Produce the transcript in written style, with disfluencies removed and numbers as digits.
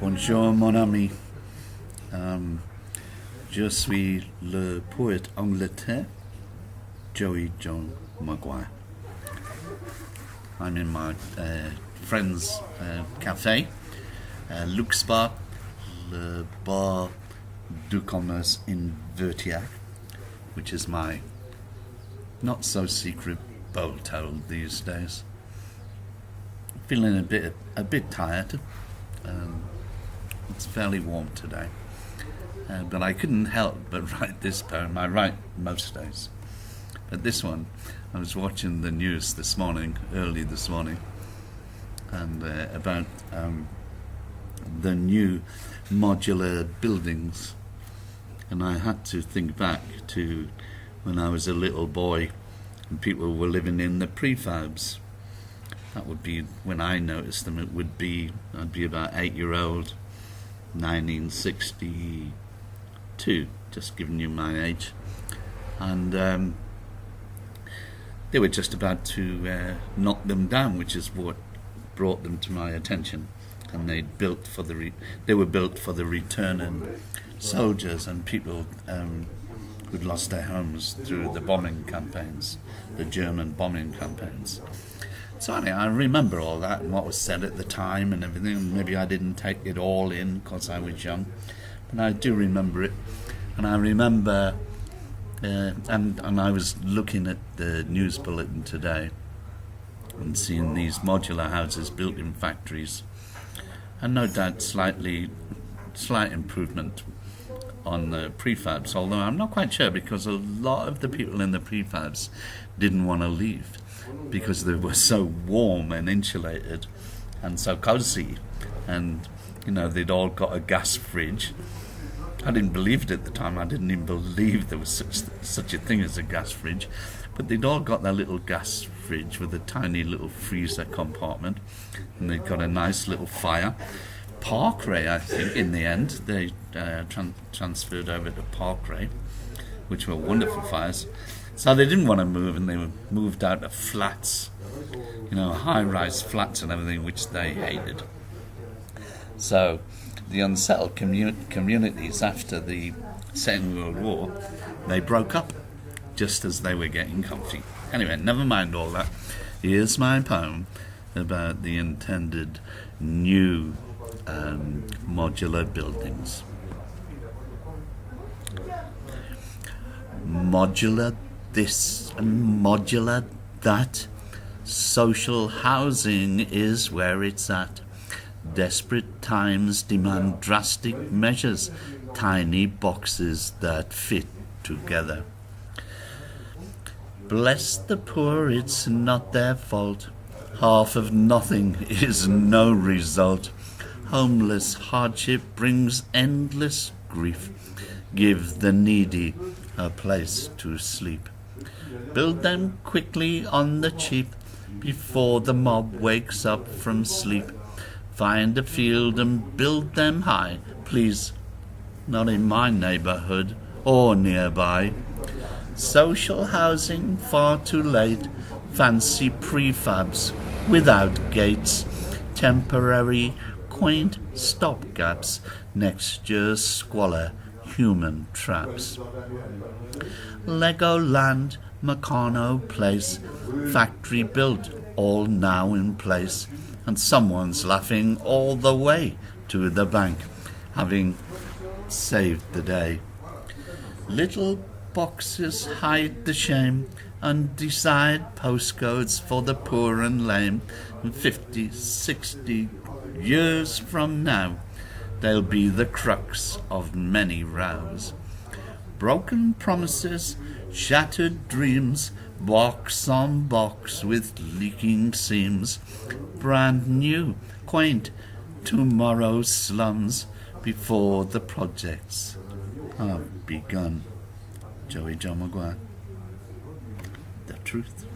Bonjour mon ami. Je suis le poète Angleterre, Joey John Maguire. I'm in my friend's cafe, Luxe Bar, le Bar du Commerce in Vertiac, which is my not so secret hotel these days. Feeling a bit tired. It's fairly warm today, but I couldn't help but write this poem. I write most days, but this one, I was watching the news early this morning, and about the new modular buildings, and I had to think back to when I was a little boy and people were living in the prefabs. That would be when I noticed them. I'd be about 8-year-old, 1962, just giving you my age, and they were just about to knock them down, which is what brought them to my attention. And they were built for the returning soldiers and people who'd lost their homes through the bombing campaigns, the German bombing campaigns. So I remember all that and what was said at the time and everything. Maybe I didn't take it all in because I was young, but I do remember it. And I remember, and I was looking at the news bulletin today and seeing these modular houses built in factories, and no doubt slight improvement on the prefabs, although I'm not quite sure, because a lot of the people in the prefabs didn't want to leave because they were so warm and insulated and so cozy, and they'd all got a gas fridge. I didn't believe it at the time. I didn't even believe there was such a thing as a gas fridge, but they'd all got their little gas fridge with a tiny little freezer compartment, and they'd got a nice little fire. Parkray, I think, in the end, they transferred over to Parkray, which were wonderful fires. So they didn't want to move, and they were moved out of flats, high-rise flats and everything, which they hated. So the unsettled communities after the Second World War, they broke up just as they were getting comfy. Anyway, never mind all that. Here's my poem about the intended new modular buildings. Modular this and modular that, social housing is where it's at. Desperate times demand drastic measures, tiny boxes that fit together. Bless the poor, it's not their fault. Half of nothing is no result. Homeless hardship brings endless grief. Give the needy a place to sleep. Build them quickly on the cheap before the mob wakes up from sleep. Find a field and build them high, please, not in my neighborhood or nearby. Social housing far too late, fancy prefabs without gates, temporary quaint stopgaps, next year's squalor, human traps. Legoland, Meccano place, factory built, all now in place, and someone's laughing all the way to the bank, having saved the day. Little boxes hide the shame, and decide postcodes for the poor and lame, and 50, 60 years from now, they'll be the crux of many rows. Broken promises, shattered dreams, box on box with leaking seams, brand new, quaint, tomorrow's slums before the projects have begun. Joey John Maguire. The truth.